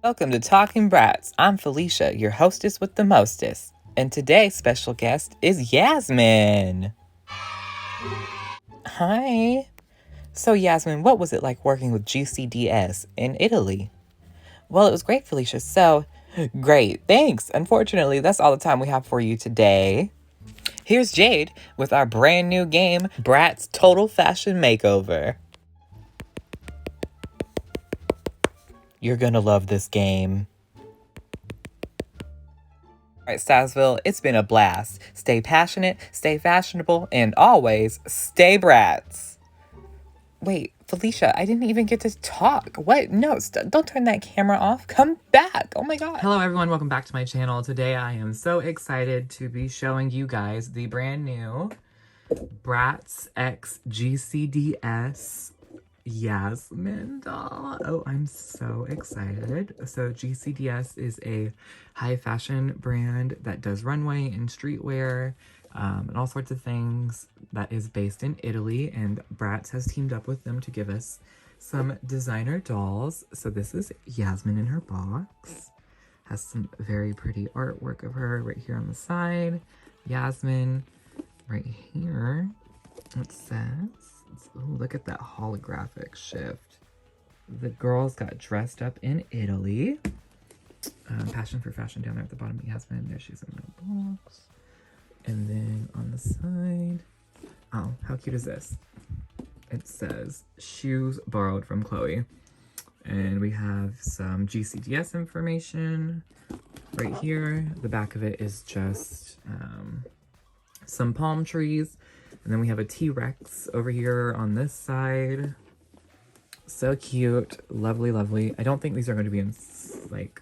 Welcome to Talking Bratz. I'm Felicia, your hostess with the mostest. And today's special guest is Yasmin. Hi. So Yasmin, what was it like working with GCDS in Italy? Well, it was great, Felicia. So, great. Thanks. Unfortunately, that's all the time we have for you today. Here's Jade with our brand new game, Bratz Total Fashion Makeover. You're gonna love this game. All right, Stylesville, it's been a blast. Stay passionate, stay fashionable, and always stay Bratz. Wait, Felicia, I didn't even get to talk. What? No, don't turn that camera off. Come back. Oh my God. Hello, everyone. Welcome back to my channel. Today, I am so excited to be showing you guys the brand new Bratz X GCDS Yasmin doll. Oh, I'm so excited. So GCDS is a high fashion brand that does runway and streetwear and all sorts of things that is based in Italy, and Bratz has teamed up with them to give us some designer dolls. So this is Yasmin in her box. Has some very pretty artwork of her right here on the side. Yasmin right here. It says, oh, look at that holographic shift. The girls got dressed up in Italy. Passion for fashion down there at the bottom. Yasmin, there she's in the box. And then on the side, oh, how cute is this? It says, shoes borrowed from Chloe. And we have some GCDS information right here. The back of it is just some palm trees. And then we have a T-Rex over here on this side. So cute. Lovely, lovely. I don't think these are going to be in like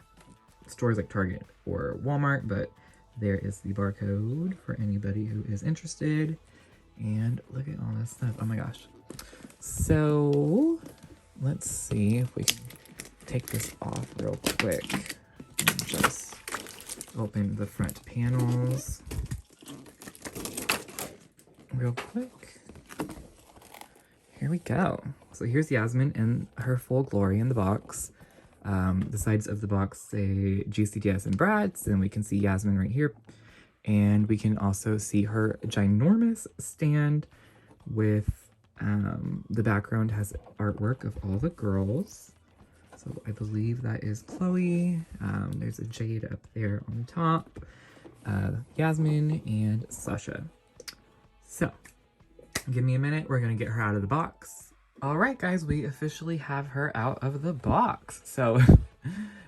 stores like Target or Walmart, but there is the barcode for anybody who is interested. And look at all this stuff. Oh my gosh. So let's see if we can take this off real quick. And just open the front panels real quick. Here we go. So here's Yasmin in her full glory in the box. The sides of the box say GCDS and Bratz, and we can see Yasmin right here. And we can also see her ginormous stand with the background has artwork of all the girls. So I believe that is Chloe. There's a Jade up there on top. Yasmin and Sasha. So, give me a minute. We're going to get her out of the box. All right, guys, we officially have her out of the box. So,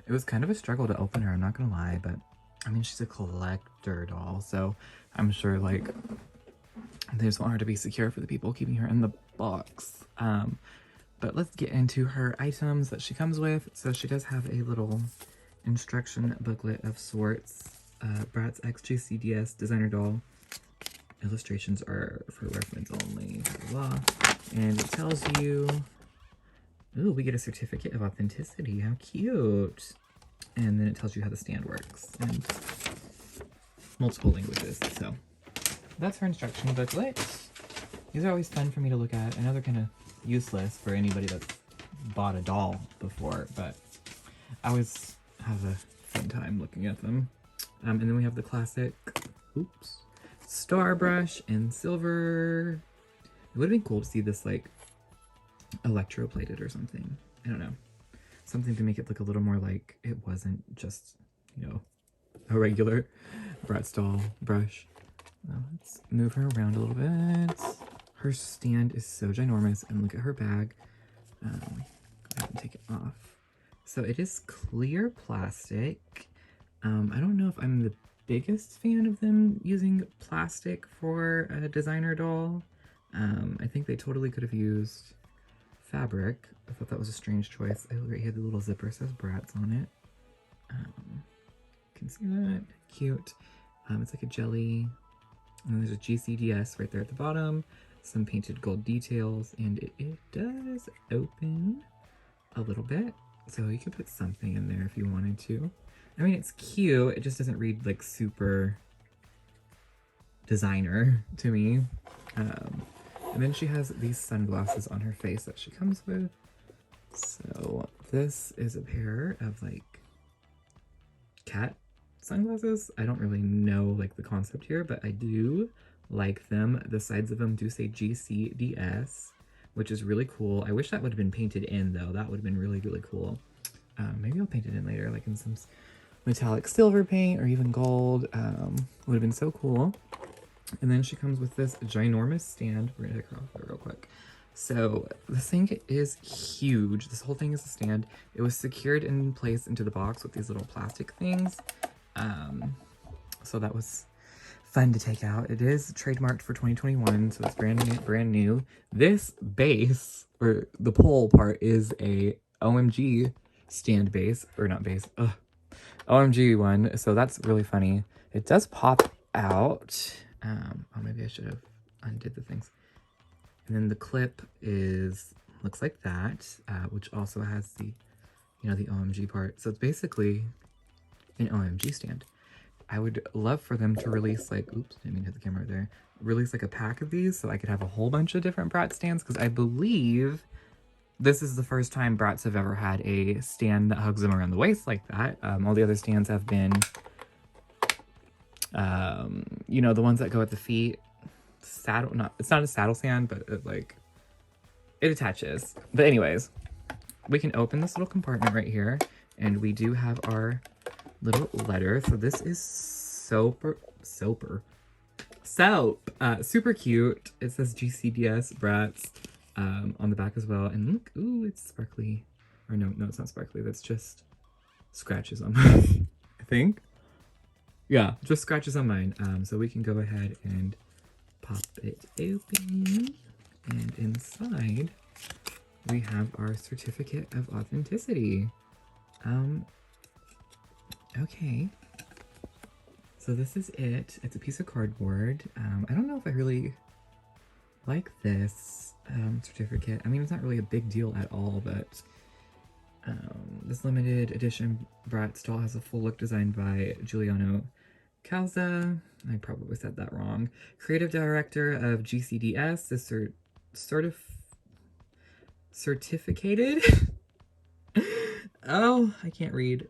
it was kind of a struggle to open her, I'm not going to lie. But, I mean, she's a collector doll. So, I'm sure, like, they just want her to be secure for the people keeping her in the box. But let's get into her items that she comes with. So, she does have a little instruction booklet of sorts. Bratz X GCDS designer doll. Illustrations are for reference only, blah, blah. And it tells you, ooh, we get a certificate of authenticity. How cute. And then it tells you how the stand works in multiple languages. So that's her instruction booklet. These are always fun for me to look at. I know they're kind of useless for anybody that's bought a doll before, but I always have a fun time looking at them. And then we have the classic, oops, star brush in silver. It would have been cool to see this like electroplated or something. I don't know. Something to make it look a little more like it wasn't just, you know, a regular Bratz doll brush. Now let's move her around a little bit. Her stand is so ginormous, and look at her bag. Go ahead and take it off. So it is clear plastic. I don't know if I'm the biggest fan of them using plastic for a designer doll. I think they totally could have used fabric. I thought that was a strange choice. Oh, right here the little zipper says Bratz on it. You can see that. Cute. It's like a jelly. And there's a GCDS right there at the bottom. Some painted gold details. And it does open a little bit. So you could put something in there if you wanted to. I mean, it's cute. It just doesn't read like super designer to me. And then she has these sunglasses on her face that she comes with. So this is a pair of like cat sunglasses. I don't really know like the concept here, but I do like them. The sides of them do say GCDS, which is really cool. I wish that would have been painted in though. That would have been really, really cool. Maybe I'll paint it in later, like in some metallic silver paint or even gold. Would have been so cool. And then she comes with this ginormous stand. We're gonna take her off there real quick. So this thing is huge. This whole thing is a stand. It was secured in place into the box with these little plastic things. So that was fun to take out. It is trademarked for 2021, so it's brand new. This base, or the pole part, is a OMG stand base, or not base, OMG one. So that's really funny. It does pop out. Oh, maybe I should have undid the things. And then the clip looks like that, which also has the, the OMG part. So it's basically an OMG stand. I would love for them to release like, oops, didn't mean to hit the camera there. Release like a pack of these so I could have a whole bunch of different Bratz stands, because I believe this is the first time Bratz have ever had a stand that hugs them around the waist like that. All the other stands have been, the ones that go at the feet. It's not a saddle stand, but it attaches. But anyways, we can open this little compartment right here, and we do have our little letter. So this is super cute. It says GCDS Bratz on the back as well. And look, ooh, it's sparkly. Or no, it's not sparkly. That's just scratches on mine, I think. Yeah, just scratches on mine. So we can go ahead and pop it open. And inside, we have our certificate of authenticity. Okay. So this is it. It's a piece of cardboard. I don't know if I really like this certificate. I mean, it's not really a big deal at all, but this limited edition Bratz doll has a full look designed by Giuliano Calza. I probably said that wrong. Creative director of GCDS is certificated. Oh, I can't read.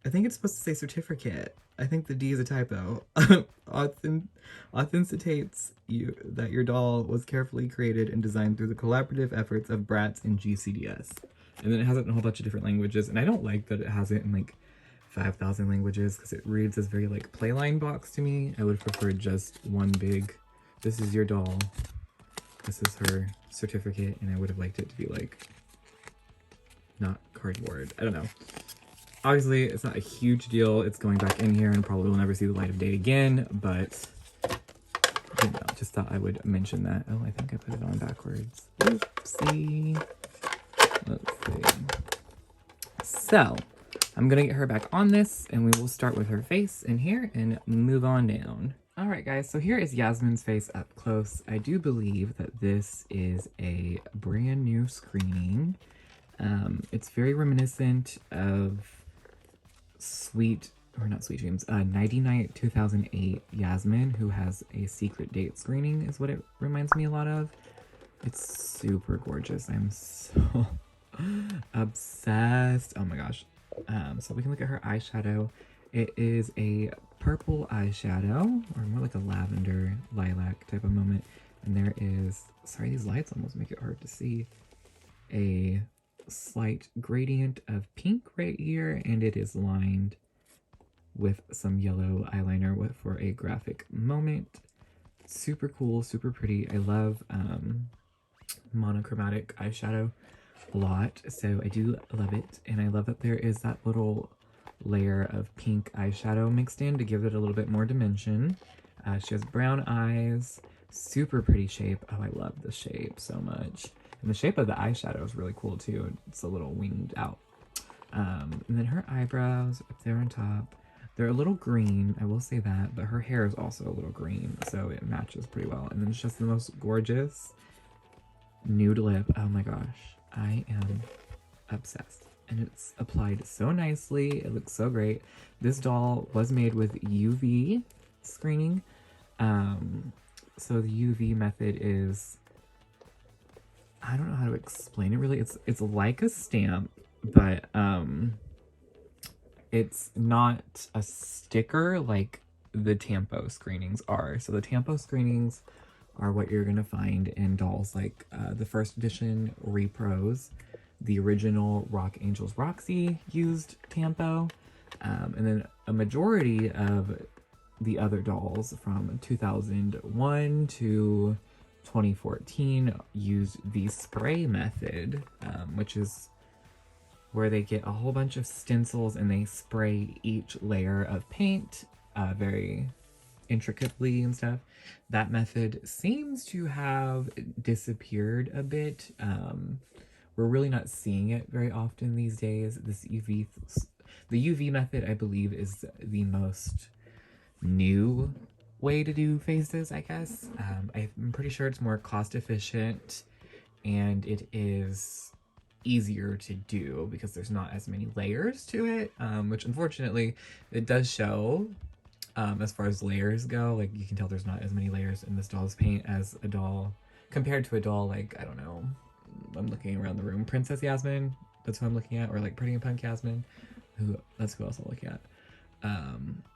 I think it's supposed to say certificate. I think the D is a typo. Authenticates you that your doll was carefully created and designed through the collaborative efforts of Bratz and GCDS. And then it has it in a whole bunch of different languages. And I don't like that it has it in like 5,000 languages, because it reads as very like playline box to me. I would prefer just one big, this is your doll, this is her certificate, and I would have liked it to be like not cardboard. I don't know. Obviously, it's not a huge deal. It's going back in here and probably will never see the light of day again, but just thought I would mention that. Oh, I think I put it on backwards. Oopsie. Let's see. So, I'm gonna get her back on this, and we will start with her face in here and move on down. All right, guys, so here is Yasmin's face up close. I do believe that this is a brand new screening. It's very reminiscent of Nighty Night 2008 Yasmin, who has a secret date screening, is what it reminds me a lot of. It's super gorgeous. I'm so obsessed. Oh my gosh. So we can look at her eyeshadow. It is a purple eyeshadow, or more like a lavender lilac type of moment. And there is, sorry, these lights almost make it hard to see, a slight gradient of pink right here, and it is lined with some yellow eyeliner for a graphic moment. Super cool, super pretty. I love monochromatic eyeshadow a lot, so I do love it. And I love that there is that little layer of pink eyeshadow mixed in to give it a little bit more dimension. She has brown eyes, super pretty shape. Oh, I love the shape so much. And the shape of the eyeshadow is really cool too. It's a little winged out. And then her eyebrows up there on top, they're a little green, I will say that, but her hair is also a little green, so it matches pretty well. And then it's just the most gorgeous nude lip. Oh my gosh, I am obsessed. And it's applied so nicely. It looks so great. This doll was made with UV screening. So the UV method is, I don't know how to explain it really. It's like a stamp, but it's not a sticker like the Tampo screenings are. So the Tampo screenings are what you're gonna find in dolls like the first edition Repros. The original Rock Angels Roxy used Tampo. And then a majority of the other dolls from 2001 to 2014 used the spray method, which is where they get a whole bunch of stencils and they spray each layer of paint very intricately and stuff. That method seems to have disappeared a bit. We're really not seeing it very often these days. The UV method, I believe, is the most new way to do faces, I guess. I'm pretty sure it's more cost efficient and it is easier to do because there's not as many layers to it, which unfortunately it does show. As far as layers go, like you can tell there's not as many layers in this doll's paint as a doll compared to a doll like, I don't know, I'm looking around the room, Princess Yasmin, that's who I'm looking at, or like Pretty and Punk Yasmin, that's who else I'm looking at.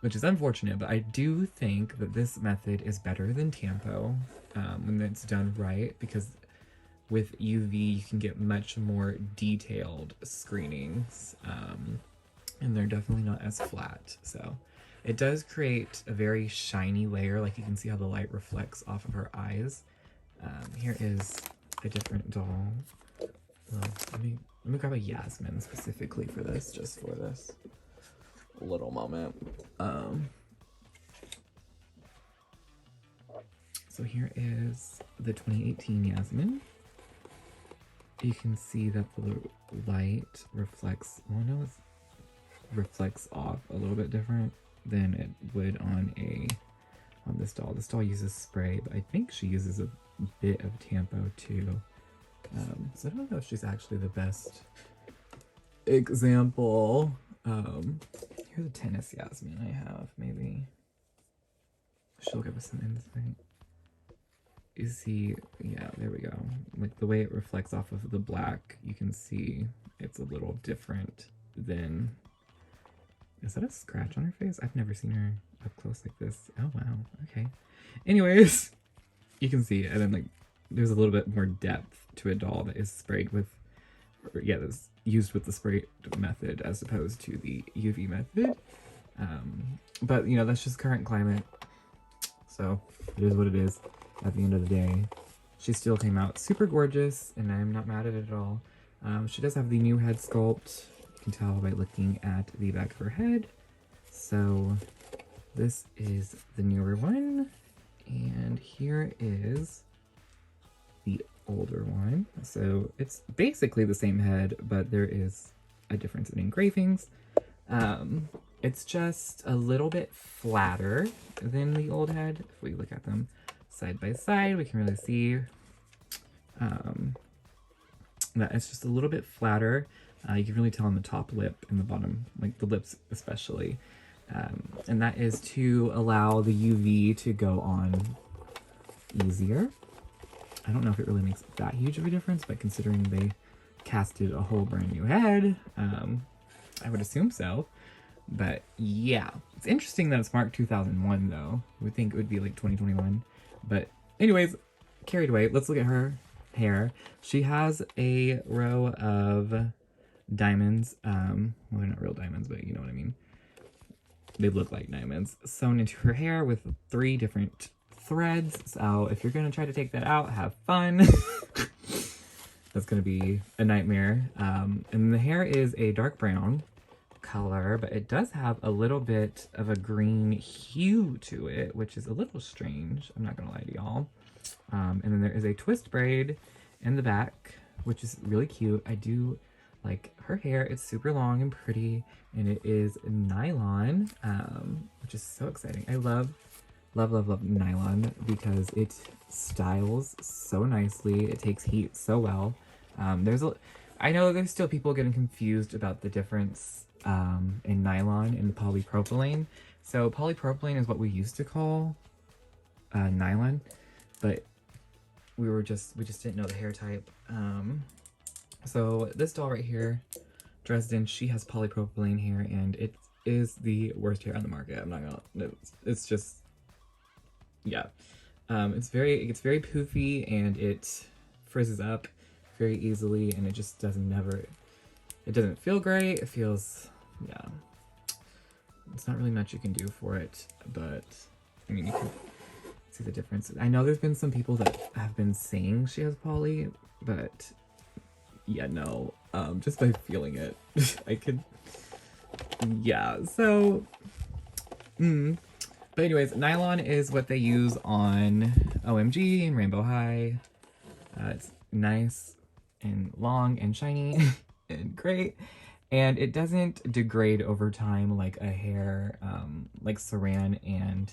Which is unfortunate, but I do think that this method is better than Tampo when it's done right, because with UV you can get much more detailed screenings, and they're definitely not as flat. So it does create a very shiny layer, like you can see how the light reflects off of her eyes. Here is a different doll. Let me grab a Yasmin specifically for this, just for this little moment. So here is the 2018 Yasmin. You can see that the light reflects, reflects off a little bit different than it would on this doll. This doll uses spray, but I think she uses a bit of Tampo too. So I don't know if she's actually the best example. Here's a tennis Yasmin I have. Maybe she'll give us some insight. You see, yeah, there we go. Like the way it reflects off of the black, you can see it's a little different than... Is that a scratch on her face? I've never seen her up close like this. Oh, wow. Okay. Anyways, you can see it. And then, like, there's a little bit more depth to a doll that is sprayed with... yeah, that's used with the spray method as opposed to the UV method. But, you know, that's just current climate. So, it is what it is at the end of the day. She still came out super gorgeous, and I'm not mad at it at all. She does have the new head sculpt. You can tell by looking at the back of her head. So this is the newer one, and here is the older one. So it's basically the same head, but there is a difference in engravings. It's just a little bit flatter than the old head. If we look at them side by side, we can really see that it's just a little bit flatter. You can really tell on the top lip and the bottom, like the lips especially. And that is to allow the UV to go on easier. I don't know if it really makes that huge of a difference, but considering they casted a whole brand new head, I would assume so. But yeah, it's interesting that it's marked 2001 though. I would think it would be like 2021. But anyways, carried away. Let's look at her hair. She has a row of diamonds. Well, they're not real diamonds, but you know what I mean. They look like diamonds sewn into her hair with 3 different threads. So if you're gonna try to take that out, have fun. That's gonna be a nightmare. And the hair is a dark brown color, but it does have a little bit of a green hue to it, which is a little strange. I'm not gonna lie to y'all. And then there is a twist braid in the back, which is really cute. I do like her hair. It's super long and pretty, and it is nylon, which is so exciting. I love nylon because it styles so nicely. It takes heat so well. I know there's still people getting confused about the difference in nylon and polypropylene. So polypropylene is what we used to call nylon, but we just didn't know the hair type. So this doll right here, Dresden, she has polypropylene hair, and is the worst hair on the market. I'm not gonna, it's just, yeah. It gets very poofy and it frizzes up very easily, and it just it doesn't feel great. It feels, yeah. It's not really much you can do for it, but I mean, you can see the difference. I know there's been some people that have been saying she has poly, but yeah, no, just by feeling it, I could, yeah, so, But anyways, nylon is what they use on OMG and Rainbow High. It's nice and long and shiny and great. And it doesn't degrade over time like a hair, like Saran and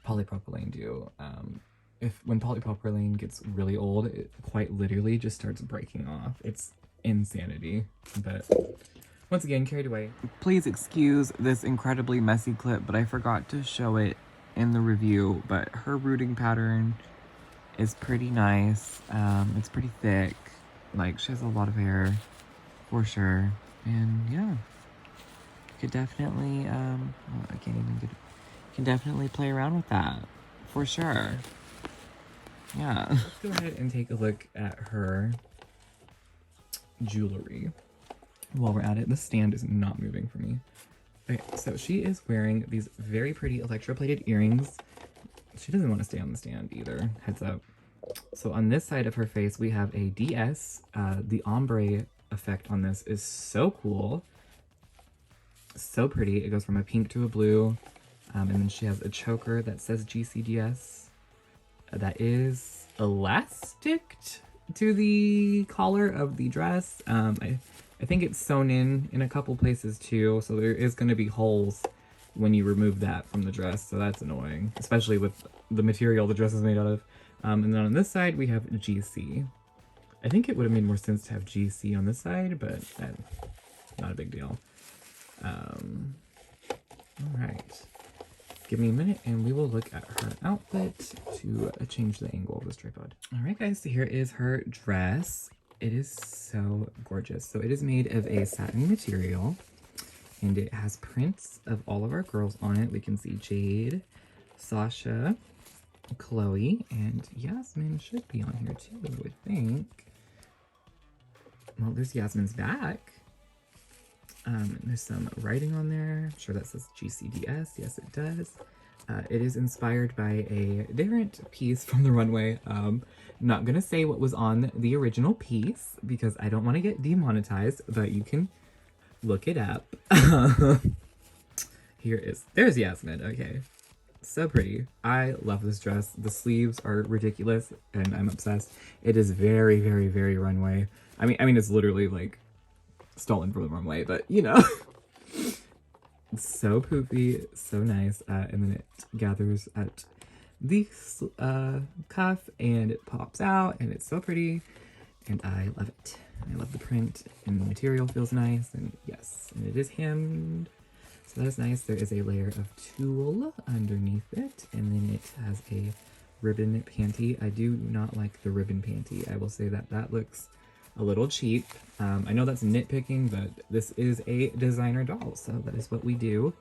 polypropylene do. When polypropylene gets really old, it quite literally just starts breaking off. It's insanity, but once again, carried away. Please excuse this incredibly messy clip, but I forgot to show it in the review, but her rooting pattern is pretty nice. It's pretty thick. Like, she has a lot of hair, for sure. And yeah, could definitely, I can't even get it. Can definitely play around with that, for sure. Yeah. Let's go ahead and take a look at her jewelry. While we're at it, the stand is not moving for me. Okay, so she is wearing these very pretty electroplated earrings. She doesn't want to stay on the stand either, heads up. So on this side of her face, we have a DS. The ombre effect on this is so cool. So pretty. It goes from a pink to a blue. And then she has a choker that says GCDS. That is elastic to the collar of the dress. I think it's sewn in a couple places too, so there is going to be holes when you remove that from the dress, so that's annoying, especially with the material the dress is made out of. And then on this side we have GC. I think it would have made more sense to have GC on this side, but not a big deal. Alright. Give me a minute and we will look at her outfit to change the angle of this tripod. Alright guys, so here is her dress. It is so gorgeous. So it is made of a satin material and it has prints of all of our girls on it. We can see Jade, Sasha, Chloe, and Yasmin should be on here too, I would think. Well, there's Yasmin's back. There's some writing on there. I'm sure that says GCDS. Yes, it does. It is inspired by a different piece from the runway. Not gonna say what was on the original piece because I don't want to get demonetized, but you can look it up. There's Yasmin. Okay, so pretty. I love this dress. The sleeves are ridiculous and I'm obsessed. It is very, very, very runway. I mean, it's literally like stolen from the runway, but you know. It's so poofy, so nice, and then it gathers at the cuff and it pops out and it's so pretty and I love it. I love the print and the material feels nice, and yes, and it is hemmed, so that is nice. There is a layer of tulle underneath it, and then it has a ribbon panty. I do not like the ribbon panty. I will say that that looks a little cheap. I know that's nitpicking, but this is a designer doll, so that is what we do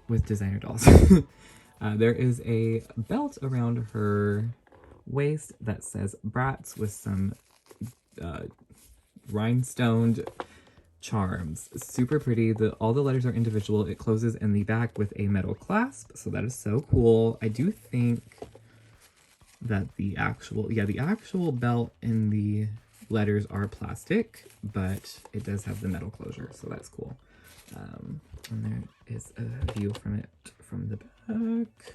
with designer dolls. There is a belt around her waist that says Bratz with some rhinestoned charms. Super pretty. All the letters are individual. It closes in the back with a metal clasp, so that is so cool. I do think that the actual belt in the letters are plastic, but it does have the metal closure, so that's cool. And there is a view from it from the back,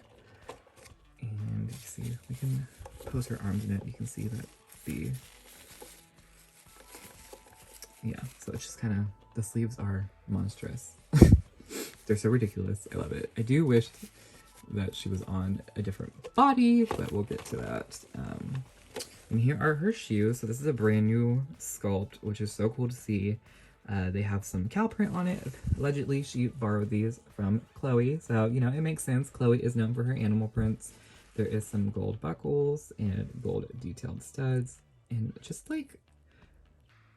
and you see, we can pose her arms in it. You can see that so it's just kind of, the sleeves are monstrous. They're so ridiculous. I love it. I do wish that she was on a different body, but we'll get to that. And here are her shoes. So this is a brand new sculpt, which is so cool to see. They have some cow print on it. Allegedly, she borrowed these from Chloe. So, you know, it makes sense. Chloe is known for her animal prints. There is some gold buckles and gold detailed studs. And just like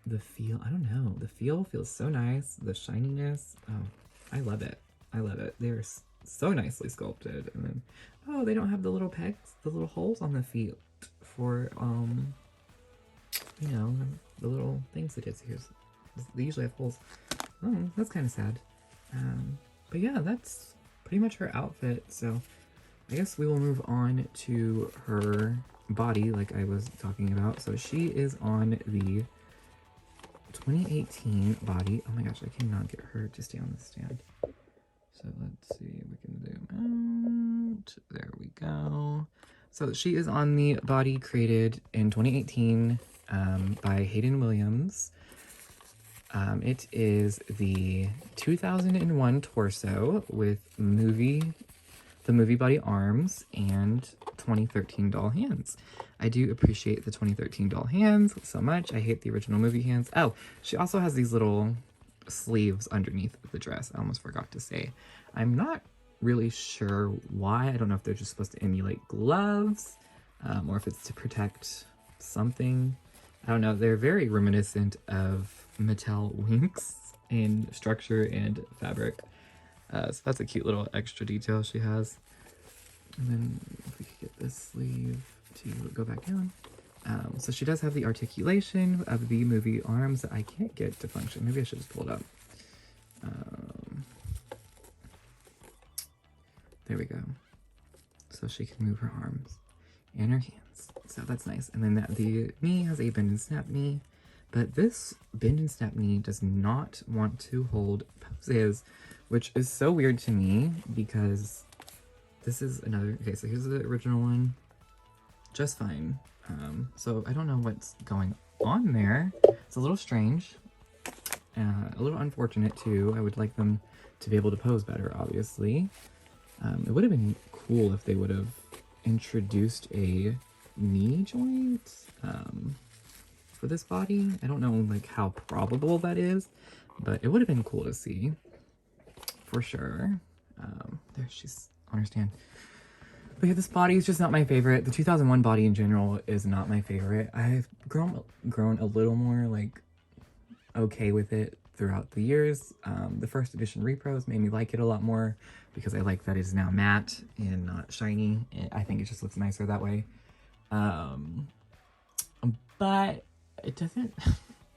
the feel, I don't know. The feel feels so nice. The shininess. Oh, I love it. I love it. They're so nicely sculpted. And then, oh, they don't have the little pegs, the little holes on the feet for, you know, the little things it is. Here's, they usually have holes. Oh, that's kind of sad. But yeah, that's pretty much her outfit. So I guess we will move on to her body, like I was talking about. So she is on the 2018 body. Oh my gosh, I cannot get her to stay on the stand. So let's see if we can zoom out. There we go. So she is on the body created in 2018 by Hayden Williams. It is the 2001 torso with the movie body arms and 2013 doll hands. I do appreciate the 2013 doll hands so much. I hate the original movie hands. Oh, she also has these little sleeves underneath the dress. I almost forgot to say. I'm not really sure why. I don't know if they're just supposed to emulate gloves or if it's to protect something. I don't know. They're very reminiscent of Mattel Winx in structure and fabric. So that's a cute little extra detail she has. And then if we could get this sleeve to go back down. So she does have the articulation of the movie arms that I can't get to function. Maybe I should just pull it up. There we go. So she can move her arms and her hands. So that's nice. And then the knee has a bend and snap knee. But this bend and snap knee does not want to hold poses, which is so weird to me because this is another, okay, so here's the original one, just fine. So I don't know what's going on there. It's a little strange, a little unfortunate too. I would like them to be able to pose better, obviously. It would have been cool if they would have introduced a knee joint, for this body. I don't know like how probable that is, but it would have been cool to see for sure. There she's on her stand. But yeah, this body is just not my favorite. The 2001 body in general is not my favorite. I've grown a little more like okay with it throughout the years. The first edition repros made me like it a lot more because I like that it's now matte and not shiny. I think it just looks nicer that way. But it doesn't,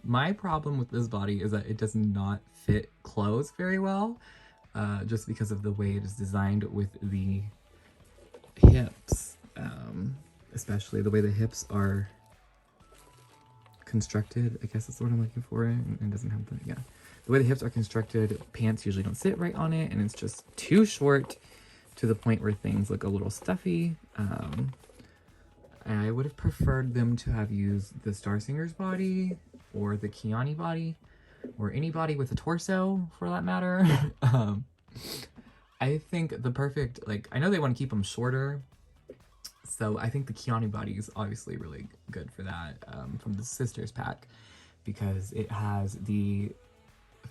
my problem with this body is that it does not fit clothes very well, just because of the way it is designed with the hips, especially the way the hips are constructed. I guess that's what I'm looking for. And it doesn't have the, yeah. The way the hips are constructed, pants usually don't sit right on it, and it's just too short to the point where things look a little stuffy. I would have preferred them to have used the Star Singer's body or the Kiani body or any body with a torso for that matter. I think the perfect, like, I know they want to keep them shorter, so I think the Kiani body is obviously really good for that, from the Sisters pack, because it has the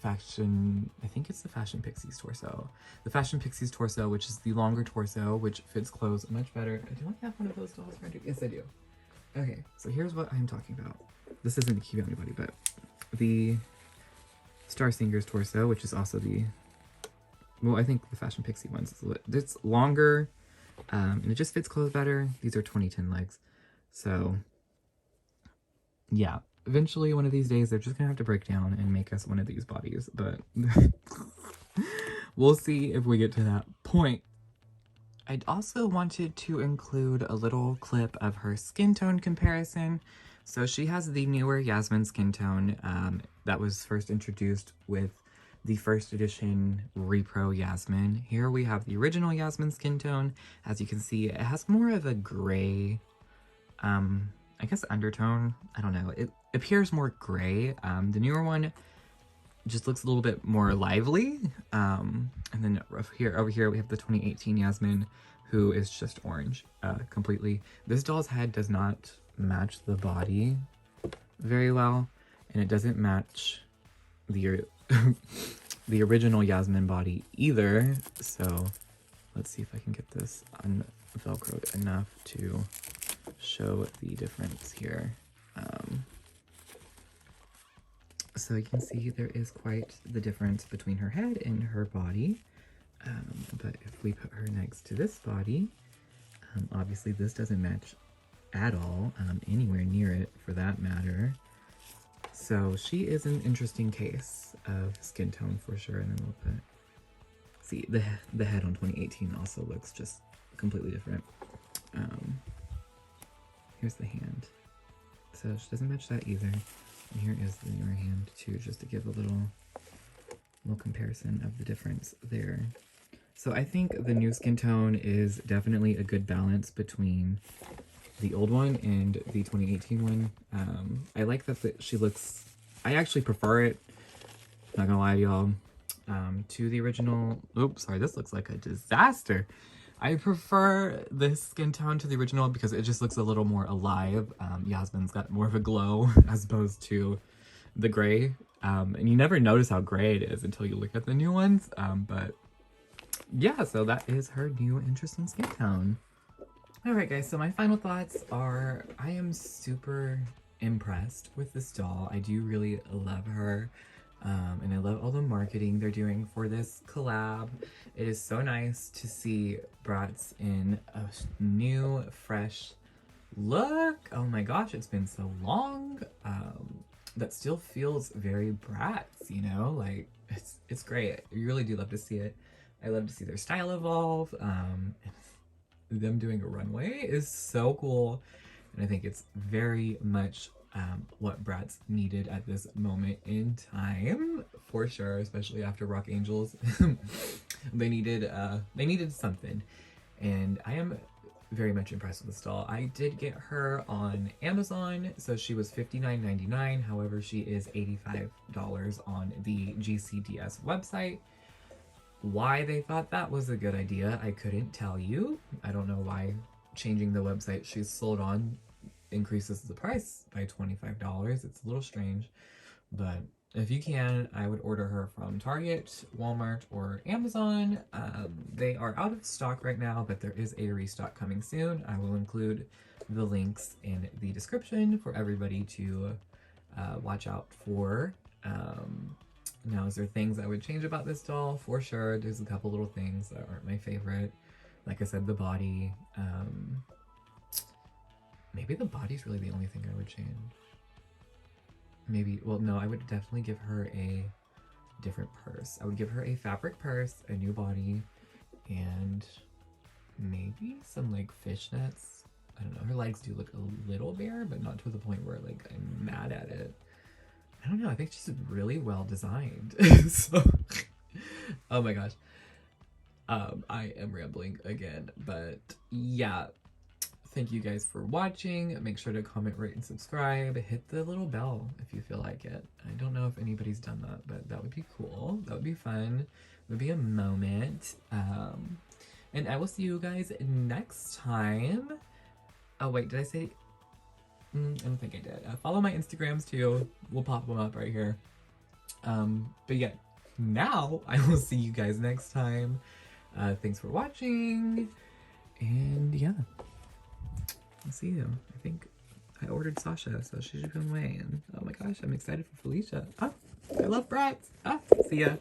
fashion, I think it's the Fashion Pixies torso. The Fashion Pixies torso, which is the longer torso, which fits clothes much better. Do I have one of those dolls around here? Yes, I do. Okay, so here's what I'm talking about. This isn't the Kiani body, but the Star Singer's torso, which is also the, well, I think the Fashion Pixie ones, it's longer, and it just fits clothes better. These are 2010 legs. So, yeah. Eventually, one of these days, they're just gonna have to break down and make us one of these bodies, but we'll see if we get to that point. I also wanted to include a little clip of her skin tone comparison. So she has the newer Yasmin skin tone that was first introduced with the first edition Repro Yasmin. Here we have the original Yasmin skin tone. As you can see, it has more of a gray, I guess undertone. I don't know. It appears more gray. The newer one just looks a little bit more lively. And then over here we have the 2018 Yasmin, who is just orange completely. This doll's head does not match the body very well, and it doesn't match the the original Yasmin body either. So let's see if I can get this unvelcroed enough to show the difference here. So you can see there is quite the difference between her head and her body. But if we put her next to this body, obviously this doesn't match at all, anywhere near it for that matter. So she is an interesting case of skin tone for sure. And then we'll put, see, the head on 2018 also looks just completely different. Here's the hand. So she doesn't match that either. And here is the newer hand too, just to give a little comparison of the difference there. So I think the new skin tone is definitely a good balance between the old one and the 2018 one. I like that she looks, I actually prefer it, not gonna lie to y'all, to the original. Oops, sorry, this looks like a disaster. I prefer this skin tone to the original because it just looks a little more alive. Yasmin's got more of a glow as opposed to the gray. And you never notice how gray it is until you look at the new ones. But yeah, so that is her new interesting skin tone. Alright guys, so my final thoughts are, I am super impressed with this doll. I do really love her. And I love all the marketing they're doing for this collab. It is so nice to see Bratz in a new, fresh look. Oh my gosh, it's been so long. That still feels very Bratz, you know? Like, it's great. I really do love to see it. I love to see their style evolve. Them doing a runway is so cool. And I think it's very much what Bratz needed at this moment in time, for sure, especially after Rock Angels. they needed something, and I am very much impressed with this doll. I did get her on Amazon, so she was $59.99. However, she is $85 on the GCDS website. Why they thought that was a good idea, I couldn't tell you. I don't know why changing the website she's sold on increases the price by $25. It's a little strange, but if you can, I would order her from Target, Walmart, or Amazon. They are out of stock right now, but there is a restock coming soon. I will include the links in the description for everybody to watch out for. Now, is there things I would change about this doll? For sure, there's a couple little things that aren't my favorite. Like I said, the body. Maybe the body's really the only thing I would change. Maybe, well, no, I would definitely give her a different purse. I would give her a fabric purse, a new body, and maybe some, like, fishnets. I don't know, her legs do look a little bare, but not to the point where, like, I'm mad at it. I don't know, I think she's really well designed. So, oh my gosh. I am rambling again, but yeah. Thank you guys for watching. Make sure to comment, rate, and subscribe. Hit the little bell if you feel like it. I don't know if anybody's done that, but that would be cool. That would be fun. It would be a moment. And I will see you guys next time. Oh, wait, did I say... I don't think I did. Follow my Instagrams too. We'll pop them up right here. But yeah, now I will see you guys next time. Thanks for watching. And yeah. I'll see you. I think I ordered Sasha, so she should be on the way. And oh my gosh, I'm excited for Felicia. Ah, I love Bratz. Ah, see ya.